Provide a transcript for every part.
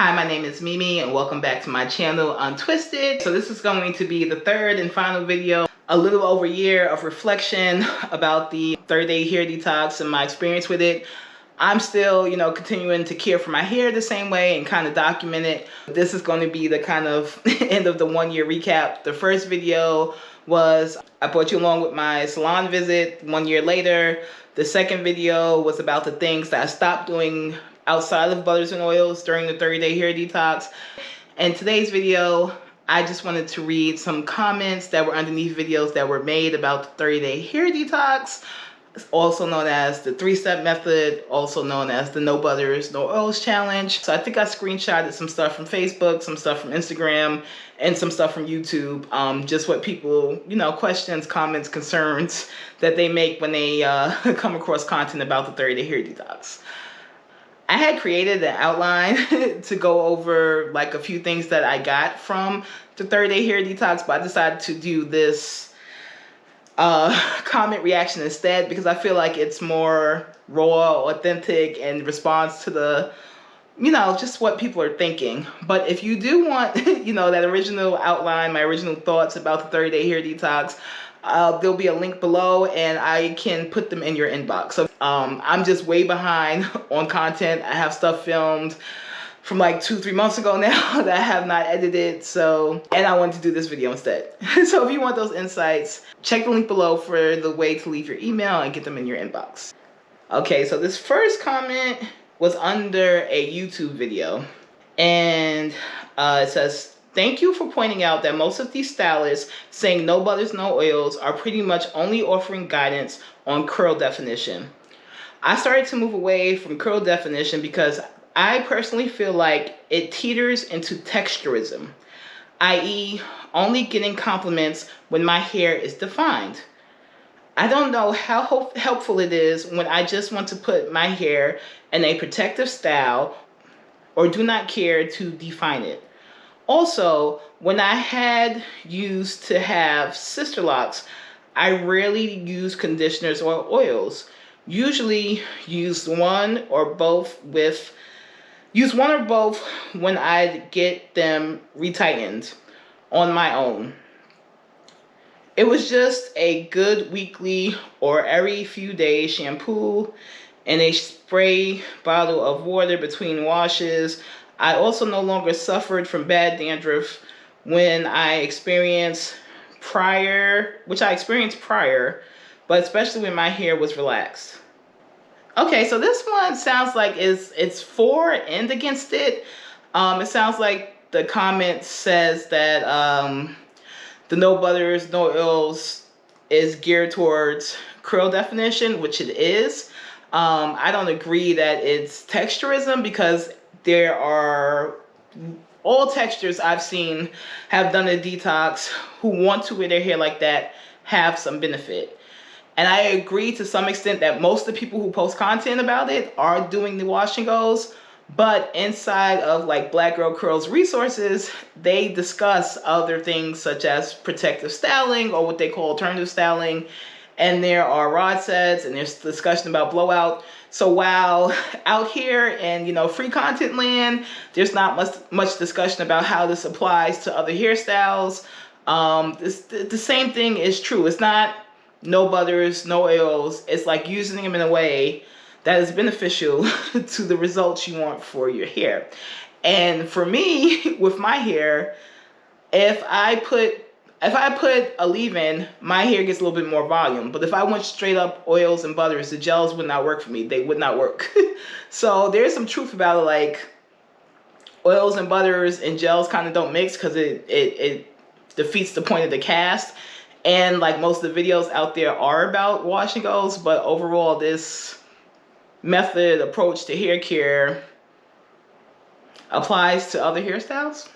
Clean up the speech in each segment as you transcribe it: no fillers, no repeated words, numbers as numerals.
Hi, my name is Mimi and welcome back to my channel Untwisted. So this is going to be the third and final video, a little over a year of reflection about the 30-day hair detox and my experience with it. I'm still, continuing to care for my hair the same way and kind of document it. This is going to be the kind of end of the 1 year recap. The first video was I brought you along with my salon visit 1 year later. The second video was about the things that I stopped doing outside of butters and oils during the 30-day hair detox. And today's video, I just wanted to read some comments that were underneath videos that were made about the 30-day hair detox, also known as the 3-step method, also known as the no butters, no oils challenge. So I think I screenshotted some stuff from Facebook, some stuff from Instagram, and some stuff from YouTube. Just what people, questions, comments, concerns that they make when they come across content about the 30-day hair detox. I had created an outline to go over like a few things that I got from the 30-day hair detox, but I decided to do this comment reaction instead because I feel like it's more raw, authentic, and responds to the, just what people are thinking. But if you do want, that original outline, my original thoughts about the 30-day hair detox, there'll be a link below and I can put them in your inbox. So I'm just way behind on content. I have stuff filmed from like 2-3 months ago now that I have not edited. And I wanted to do this video instead. So if you want those insights, check the link below for the way to leave your email and get them in your inbox. Okay, so this first comment was under a YouTube video and it says, "Thank you for pointing out that most of these stylists saying no butters, no oils are pretty much only offering guidance on curl definition. I started to move away from curl definition because I personally feel like it teeters into texturism, i.e. only getting compliments when my hair is defined. I don't know how helpful it is when I just want to put my hair in a protective style or do not care to define it. Also, when I had used to have sister locks, I rarely use conditioners or oils. Usually use one or both when I get them retightened on my own. It was just a good weekly or every few days shampoo and a spray bottle of water between washes. I also no longer suffered from bad dandruff which I experienced prior, but especially when my hair was relaxed." Okay, so this one sounds like it's for and against it. It sounds like the comment says that the no butters, no oils is geared towards curl definition, which it is. I don't agree that it's texturism because there are all textures I've seen have done a detox who want to wear their hair like that have some benefit. And I agree to some extent that most of the people who post content about it are doing the wash and goes, but inside of like Black Girl Curls resources, they discuss other things such as protective styling or what they call alternative styling. And there are rod sets and there's discussion about blowout. So while out here in, free content land, there's not much discussion about how this applies to other hairstyles. The same thing is true. It's not no butters, no oils. It's like using them in a way that is beneficial to the results you want for your hair. And for me, with my hair, if I put a leave-in, my hair gets a little bit more volume. But if I went straight up oils and butters, the gels would not work for me. They would not work. So there's some truth about it, like oils and butters and gels kind of don't mix because it defeats the point of the cast. And like most of the videos out there are about wash and goes, but overall this approach to hair care applies to other hairstyles.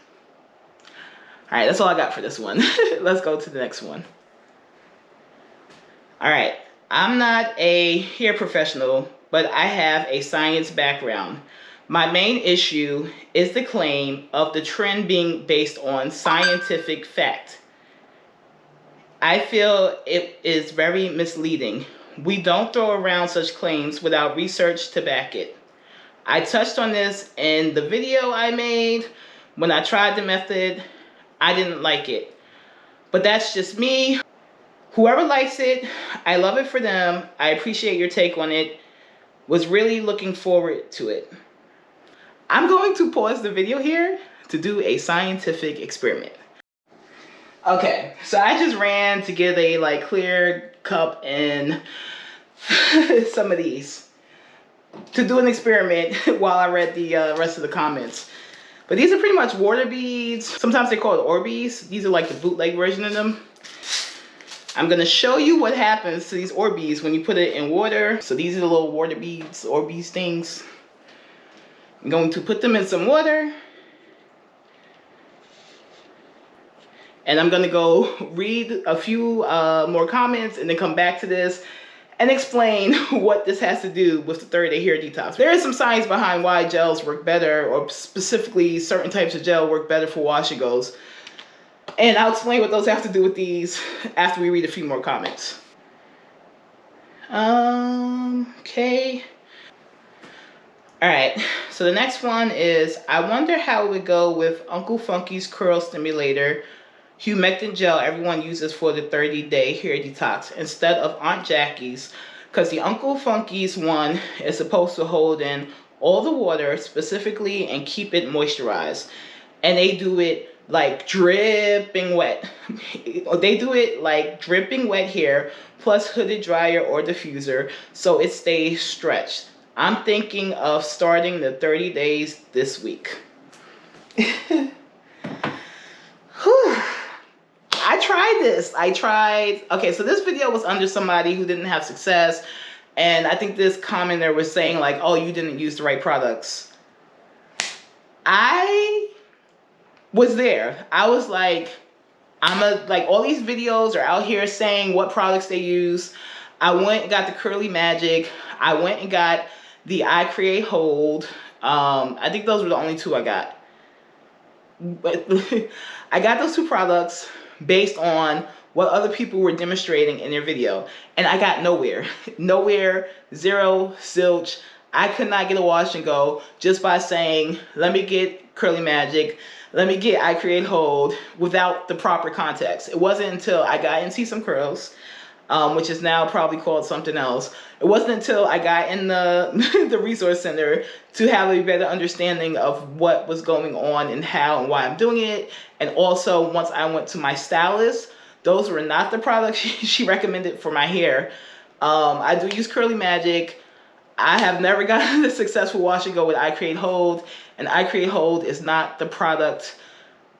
All right, that's all I got for this one. Let's go to the next one. All right, I'm not a hair professional, but I have a science background. My main issue is the claim of the trend being based on scientific fact. I feel it is very misleading. We don't throw around such claims without research to back it. I touched on this in the video I made. When I tried the method, I didn't like it. But that's just me. Whoever likes it, I love it for them. I appreciate your take on it. Was really looking forward to it. I'm going to pause the video here to do a scientific experiment. Okay, so I just ran to get a like clear cup and some of these to do an experiment while I read the rest of the comments. But these are pretty much water beads. Sometimes they call it Orbeez. These are like the bootleg version of them. I'm gonna show you what happens to these Orbeez when you put it in water. So these are the little water beads, Orbeez things. I'm going to put them in some water. And I'm gonna go read a few more comments and then come back to this and explain what this has to do with the 30-day hair detox. There is some science behind why gels work better, or specifically certain types of gel work better for wash and goes. And I'll explain what those have to do with these after we read a few more comments. Okay. All right, so the next one is, I wonder how it would go with Uncle Funky's curl stimulator humectant gel everyone uses for the 30-day hair detox instead of Aunt Jackie's, because the Uncle Funky's one is supposed to hold in all the water specifically and keep it moisturized. And they do it like dripping wet. They do it like dripping wet hair plus hooded dryer or diffuser so it stays stretched. I'm thinking of starting the 30 days this week. Whew. I tried this. Okay, so this video was under somebody who didn't have success. And I think this commenter was saying like, oh, you didn't use the right products. I was there. I was like, like all these videos are out here saying what products they use. I went and got the Curly Magic. I went and got the I Create Hold. I think those were the only two I got. But I got those two products based on what other people were demonstrating in their video. And I got nowhere. Nowhere, zero, zilch. I could not get a wash and go just by saying, let me get Curly Magic, let me get I Create Hold, without the proper context. It wasn't until I got in See Some Curls, which is now probably called something else. It wasn't until I got in the, the resource center to have a better understanding of what was going on and how and why I'm doing it. And also once I went to my stylist, those were not the products she recommended for my hair. I do use Curly Magic. I have never gotten a successful wash and go with I Create Hold, and I Create Hold is not the product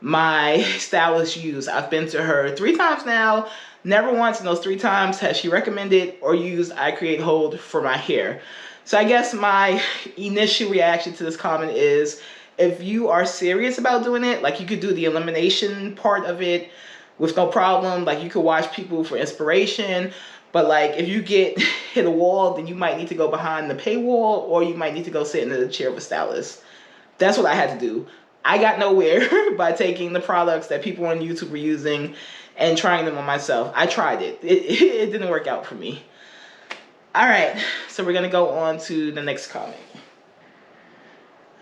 my stylist used. I've been to her 3 times now. Never once in those 3 times has she recommended or used I Create Hold for my hair. So I guess my initial reaction to this comment is, if you are serious about doing it, like you could do the elimination part of it with no problem. Like you could watch people for inspiration. But like if you get hit a wall, then you might need to go behind the paywall, or you might need to go sit in the chair of a stylist. That's what I had to do. I got nowhere by taking the products that people on YouTube were using and trying them on myself. I tried it. It didn't work out for me. All right, so we're gonna go on to the next comment.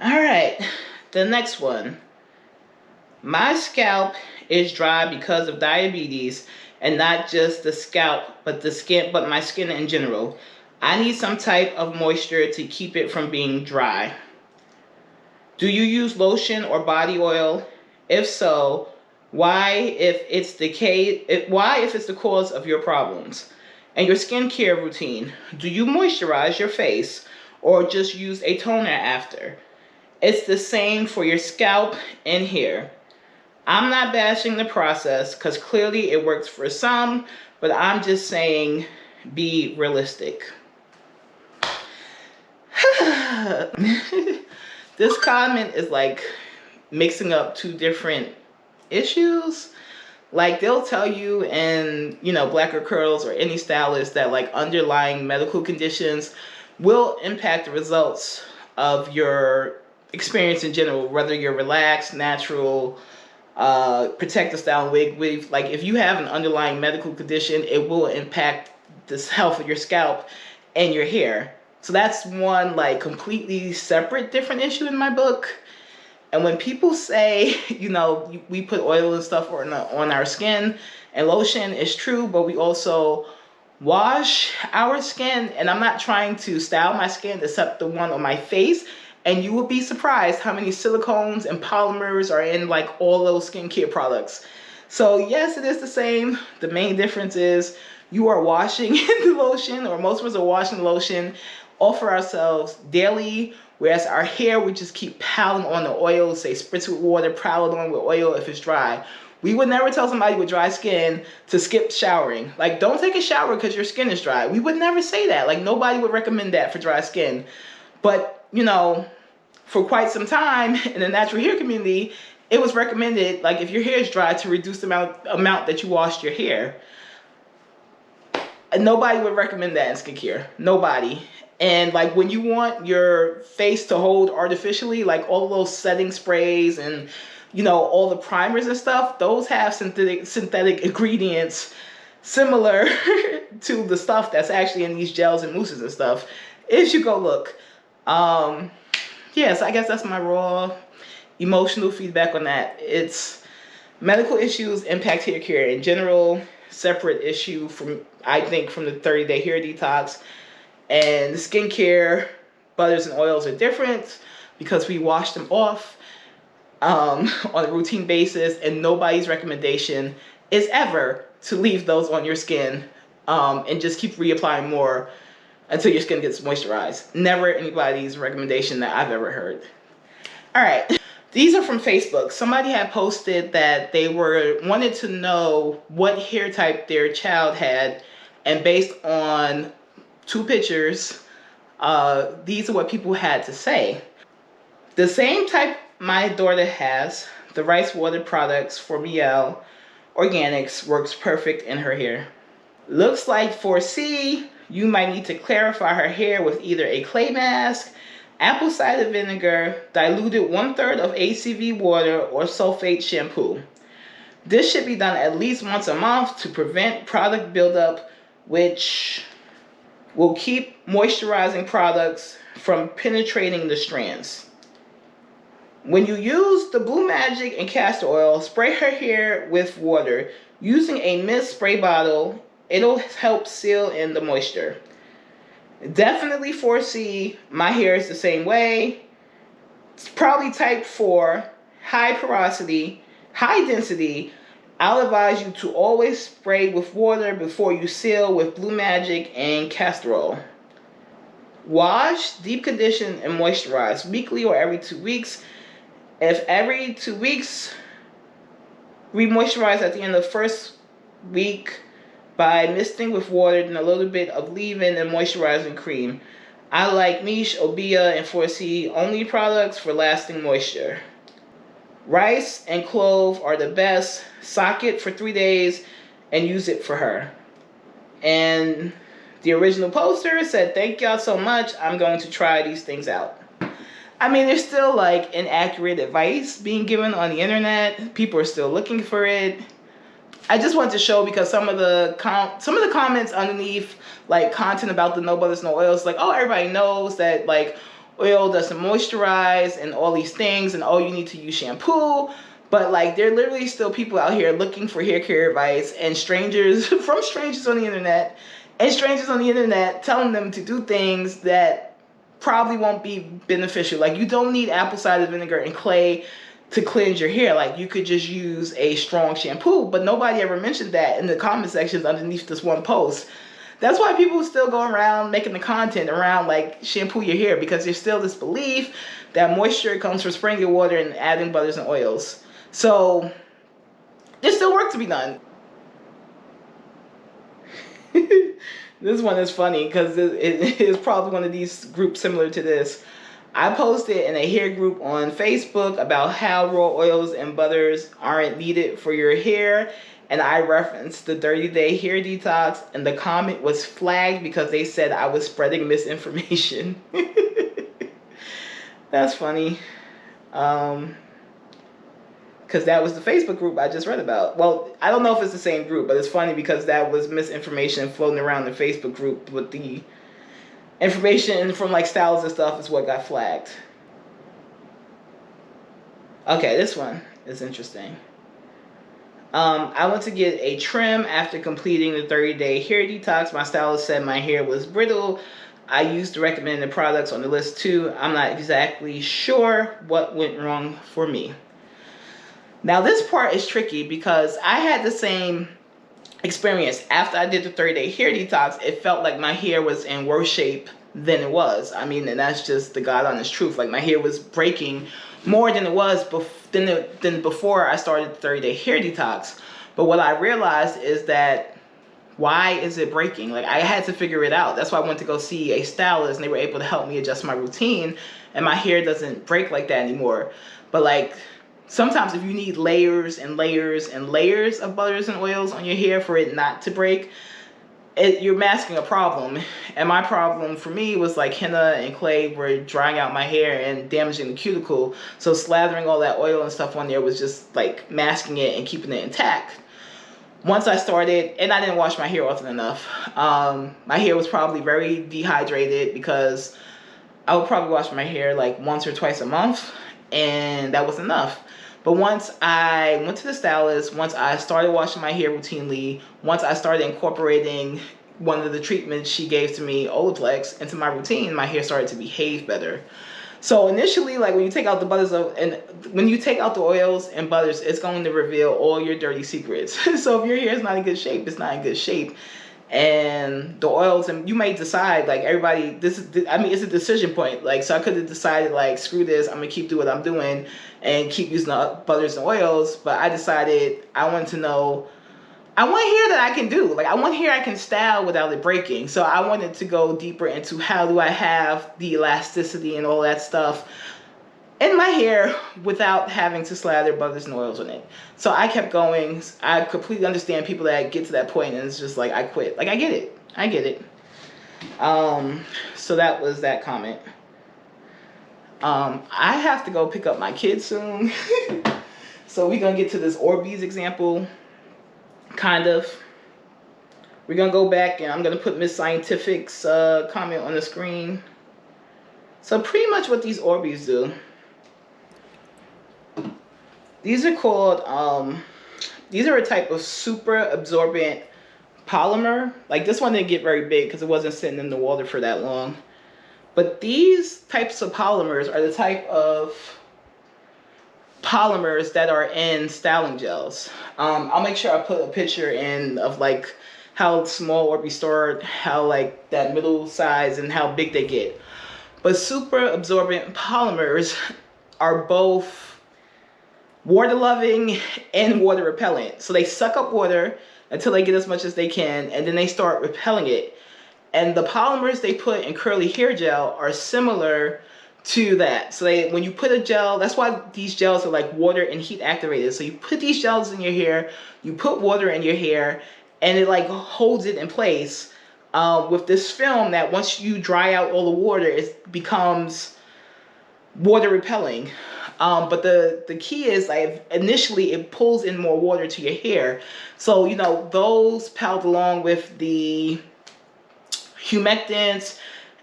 All right, the next one. My scalp is dry because of diabetes, and not just the scalp, but my skin in general. I need some type of moisture to keep it from being dry. Do you use lotion or body oil? If so, why if it's the cause of your problems? And your skincare routine, do you moisturize your face or just use a toner after? It's the same for your scalp and hair. I'm not bashing the process because clearly it works for some, but I'm just saying be realistic. This comment is like mixing up 2 different issues. Like they'll tell you in, Blacker Curls or any stylist that like underlying medical conditions will impact the results of your experience in general, whether you're relaxed, natural, protective style wig. Like if you have an underlying medical condition, it will impact the health of your scalp and your hair. So that's one like completely separate, different issue in my book. And when people say, you know, we put oil and stuff on our skin and lotion, it's true, but we also wash our skin. And I'm not trying to style my skin except the one on my face. And you will be surprised how many silicones and polymers are in like all those skincare products. So yes, it is the same. The main difference is you are washing the lotion, or most of us are washing the lotion off for ourselves daily, whereas our hair, we just keep piling on the oil, say spritz with water, pile it on with oil if it's dry. We would never tell somebody with dry skin to skip showering. Like, don't take a shower because your skin is dry. We would never say that. Like, nobody would recommend that for dry skin. But, you know, for quite some time in the natural hair community, it was recommended, like, if your hair is dry, to reduce the amount that you washed your hair. And nobody would recommend that in skincare. Nobody. And like when you want your face to hold artificially, like all those setting sprays and, you know, all the primers and stuff, those have synthetic ingredients similar to the stuff that's actually in these gels and mousses and stuff. If you go look. Yes, I guess that's my raw emotional feedback on that. It's medical issues impact hair care in general. Separate issue from, I think, from the 30-day hair detox. And skincare, butters and oils are different because we wash them off on a routine basis, and nobody's recommendation is ever to leave those on your skin and just keep reapplying more until your skin gets moisturized. Never anybody's recommendation that I've ever heard. All right, these are from Facebook. Somebody had posted that they wanted to know what hair type their child had, and based on 2 pictures, these are what people had to say. The same type my daughter has, the rice water products for Miel Organics works perfect in her hair. Looks like for C, you might need to clarify her hair with either a clay mask, apple cider vinegar, diluted 1/3 of ACV water, or sulfate shampoo. This should be done at least once a month to prevent product buildup, which will keep moisturizing products from penetrating the strands. When you use the Blue Magic and castor oil, spray her hair with water. Using a mist spray bottle, it'll help seal in the moisture. Definitely 4C, my hair is the same way. It's probably type 4, high porosity, high density. I'll advise you to always spray with water before you seal with Blue Magic and castor oil. Wash, deep condition, and moisturize weekly or every 2 weeks. If every 2 weeks, re-moisturize at the end of the first week by misting with water, then a little bit of leave-in and moisturizing cream. I like Miche, Obia, and 4C only products for lasting moisture. Rice and clove are the best. Sock it for 3 days and use it for her. And the original poster said, "Thank y'all so much. I'm going to try these things out." I mean, there's still like inaccurate advice being given on the internet. People are still looking for it. I just wanted to show because some of the comments underneath, like content about the no butters, no oils, like, oh, everybody knows that like oil doesn't moisturize and all these things, and oh, you need to use shampoo. But like, there are literally still people out here looking for hair care advice, and strangers from strangers on the internet, and strangers on the internet telling them to do things that probably won't be beneficial. Like, you don't need apple cider vinegar and clay to cleanse your hair. Like, you could just use a strong shampoo, but nobody ever mentioned that in the comment sections underneath this one post. That's why people still go around making the content around like shampoo your hair, because there's still this belief that moisture comes from spraying your water and adding butters and oils. So there's still work to be done. This one is funny because it is probably one of these groups similar to this. I posted in a hair group on Facebook about how raw oils and butters aren't needed for your hair, and I referenced the 30-day hair detox, and the comment was flagged because they said I was spreading misinformation. That's funny. Because that was the Facebook group I just read about. Well, I don't know if it's the same group, but it's funny because that was misinformation floating around the Facebook group with the information from like styles and stuff is what got flagged. Okay, this one is interesting. I went to get a trim after completing the 30-day hair detox. My stylist said my hair was brittle. I used the recommended products on the list too. I'm not exactly sure what went wrong for me. Now this part is tricky because I had the same experience. After I did the 30-day hair detox, it felt like my hair was in worse shape than it was. I mean, and that's just the God honest truth. Like my hair was breaking more than it was than before I started the 30-day hair detox. But what I realized is that why is it breaking? Like I had to figure it out. That's why I went to go see a stylist and they were able to help me adjust my routine and my hair doesn't break like that anymore. But like sometimes if you need layers and layers and layers of butters and oils on your hair for it not to break, you're masking a problem. And my problem for me was like henna and clay were drying out my hair and damaging the cuticle. So slathering all that oil and stuff on there was just like masking it and keeping it intact. Once I started, and I didn't wash my hair often enough. My hair was probably very dehydrated because I would probably wash my hair like once or twice a month, and that was enough. But once I went to the stylist, once I started washing my hair routinely, once I started incorporating one of the treatments she gave to me, Olaplex, into my routine, my hair started to behave better. So initially, like when you take out the butters and when you take out the oils and butters, it's going to reveal all your dirty secrets. So if your hair is not in good shape, it's not in good shape. And the oils, and you may decide like everybody, it's a decision point. Like, so I could have decided like, screw this, I'm gonna keep doing what I'm doing and keep using the butters and oils. But I decided I wanted to know, I want hair that I can do. Like I want hair I can style without it breaking. So I wanted to go deeper into how do I have the elasticity and all that stuff in my hair without having to slather butters and oils on it. So I kept going. I completely understand people that get to that point and it's just like, I quit. Like I get it. So that was that comment. I have to go pick up my kids soon. So we're gonna get to this Orbeez example. Kind of. We're gonna go back and I'm gonna put Miss Scientific's comment on the screen. So pretty much what these Orbeez do. These are called, these are a type of super absorbent polymer. Like this one didn't get very big because it wasn't sitting in the water for that long. But these types of polymers are the type of polymers that are in styling gels. I'll make sure I put a picture in of like how small Orbeez start, how like that middle size and how big they get. But super absorbent polymers are both water loving and water repellent. So they suck up water until they get as much as they can and then they start repelling it. And the polymers they put in curly hair gel are similar to that. So when you put a gel, that's why these gels are like water and heat activated. So you put these gels in your hair, you put water in your hair, and it like holds it in place with this film that once you dry out all the water, it becomes water repelling. But the key is like initially it pulls in more water to your hair. So, you know, those piled along with the humectants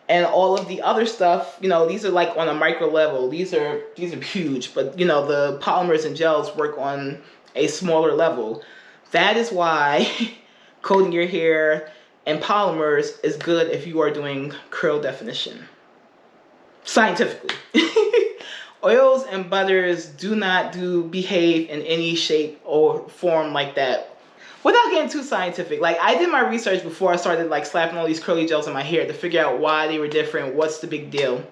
and all of the other stuff, you know, these are like on a micro level. These are huge, but you know, the polymers and gels work on a smaller level. That is why coating your hair in polymers is good if you are doing curl definition. Scientifically. Oils and butters do not behave in any shape or form like that. Without getting too scientific, like I did my research before I started like slapping all these curly gels in my hair to figure out why they were different, what's the big deal.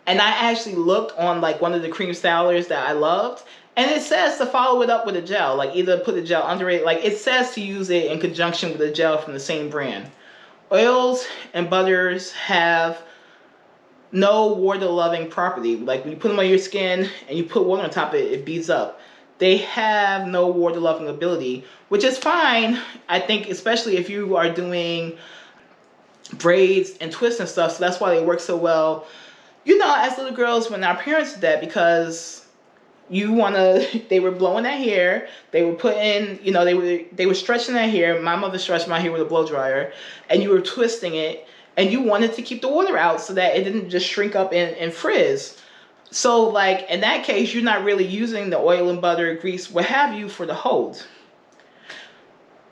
And I actually looked on like one of the cream stylers that I loved, and it says to follow it up with a gel, like either put a gel under it, like it says to use it in conjunction with a gel from the same brand. Oils and butters have no water loving property. Like when you put them on your skin and you put water on top of it, it beads up. They have no water loving ability, which is fine, I think, especially if you are doing braids and twists and stuff. So that's why they work so well, you know, as little girls when our parents did that, because they were blowing that hair, they were putting, you know, they were stretching that hair. My mother stretched my hair with a blow dryer, and you were twisting it. and you wanted to keep the water out so that it didn't just shrink up and frizz. So like in that case, you're not really using the oil and butter, grease, what have you, for the hold,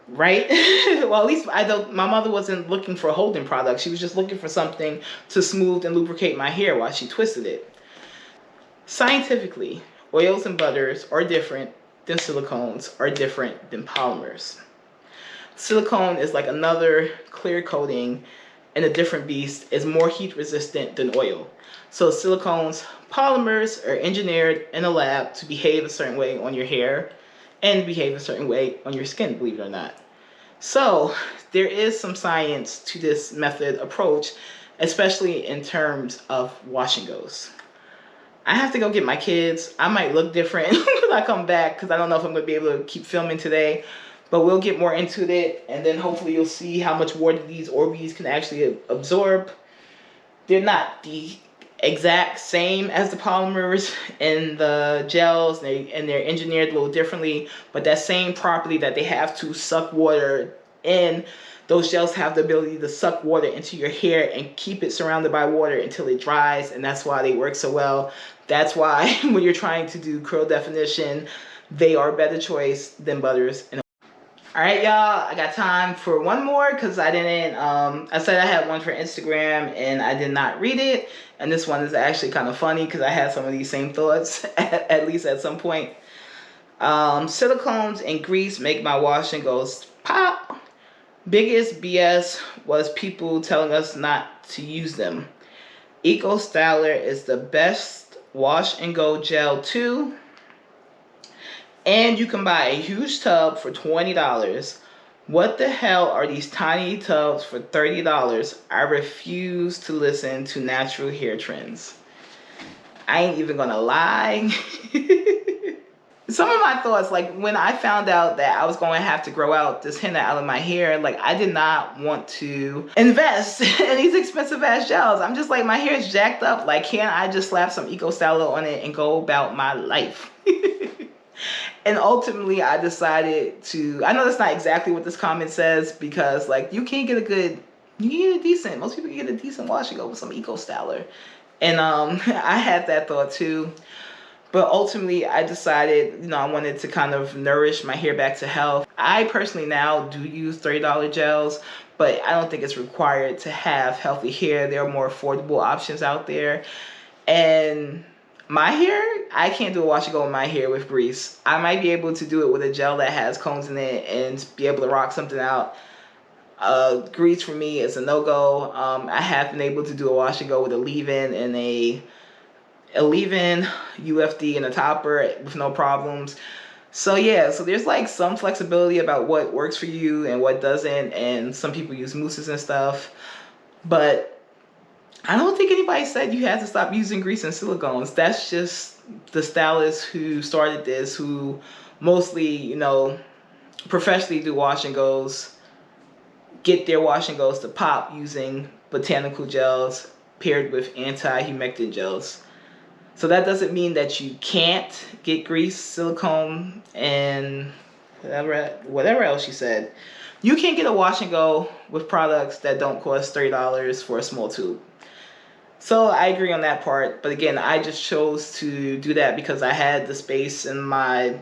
right? Well, at least I don't. My mother wasn't looking for a holding product. She was just looking for something to smooth and lubricate my hair while she twisted it. Scientifically, oils and butters are different than silicones, are different than polymers. Silicone is like another clear coating and a different beast, is more heat resistant than oil. So silicones, polymers are engineered in a lab to behave a certain way on your hair and behave a certain way on your skin, believe it or not. So there is some science to this method approach, especially in terms of wash and goes. I have to go get my kids. I might look different when I come back because I don't know if I'm going to be able to keep filming today. But we'll get more into it, and then hopefully you'll see how much water these Orbeez can actually absorb. They're not the exact same as the polymers and the gels, and they're engineered a little differently, but that same property that they have to suck water in, those gels have the ability to suck water into your hair and keep it surrounded by water until it dries, and that's why they work so well. That's why when you're trying to do curl definition, they are a better choice than butters and all right, y'all, I got time for one more because I didn't, I said I had one for Instagram and I did not read it. And this one is actually kind of funny because I had some of these same thoughts, at least at some point. Silicones and grease make my wash and goes pop. Biggest BS was people telling us not to use them. Eco Styler is the best wash and go gel too. And you can buy a huge tub for $20. What the hell are these tiny tubs for $30? I refuse to listen to natural hair trends. I ain't even gonna lie. Some of my thoughts, like when I found out that I was going to have to grow out this henna out of my hair, like I did not want to invest in these expensive ass gels. I'm just like, my hair is jacked up. Like, can't I just slap some Eco Styler on it and go about my life? And ultimately, I decided to, I know that's not exactly what this comment says because, like, you can't get a good, you can get a decent, most people can get a decent wash and go with some Eco Styler. And I had that thought too. But ultimately, I decided, you know, I wanted to kind of nourish my hair back to health. I personally now do use $30 gels, but I don't think it's required to have healthy hair. There are more affordable options out there. And my hair, I can't do a wash and go with my hair with grease. I might be able to do it with a gel that has cones in it and be able to rock something out. Grease for me is a no-go. I have been able to do a wash and go with a leave-in and a leave-in UFD and a topper with no problems. So yeah, so there's like some flexibility about what works for you and what doesn't, and some people use mousses and stuff. But I don't think anybody said you had to stop using grease and silicones. That's just the stylists who started this, who mostly, you know, professionally do wash and goes, get their wash and goes to pop using botanical gels paired with anti-humectant gels. So that doesn't mean that you can't get grease, silicone, and whatever else you said. You can get a wash and go with products that don't cost $30 for a small tube. So I agree on that part, but again, I just chose to do that because I had the space in my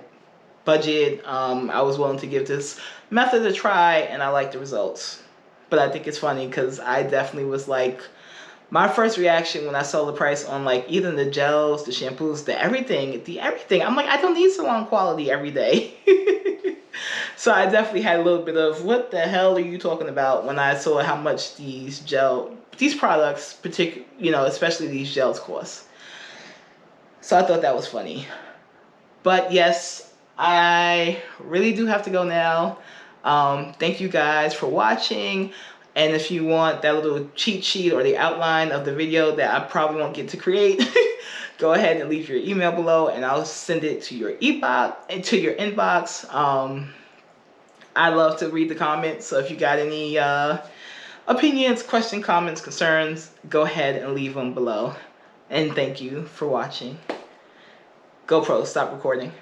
budget. I was willing to give this method a try, and I like the results. But I think it's funny because I definitely was like, my first reaction when I saw the price on like either the gels, the shampoos, the everything, I'm like, I don't need salon quality every day. So I definitely had a little bit of, what the hell are you talking about, when I saw how much these products, especially these gels cost. So I thought that was funny. But yes, I really do have to go now. Thank you guys for watching. And if you want that little cheat sheet or the outline of the video that I probably won't get to create, go ahead and leave your email below and I'll send it to your inbox. I love to read the comments, so if you got any opinions, questions, comments, concerns, go ahead and leave them below. And thank you for watching. GoPro, stop recording.